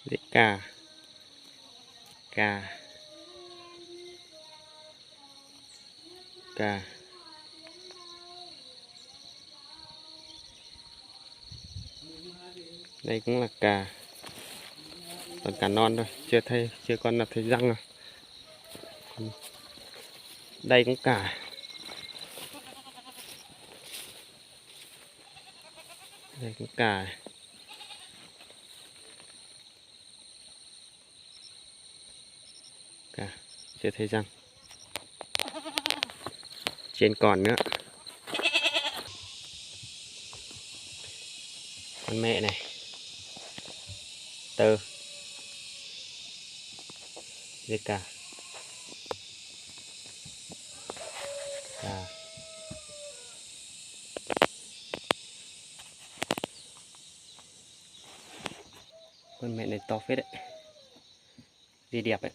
Dễ cà. Cà. Cà. Đây cũng là cà. Còn cà non thôi, chưa con là thấy răng rồi. Đây cũng cà. Đây cũng cà. Cà, chưa thấy răng. Trên còn nữa. Con mẹ này. Tơ. Dê cà. Cà. Con mẹ này to phết đấy. Dê đẹp đấy.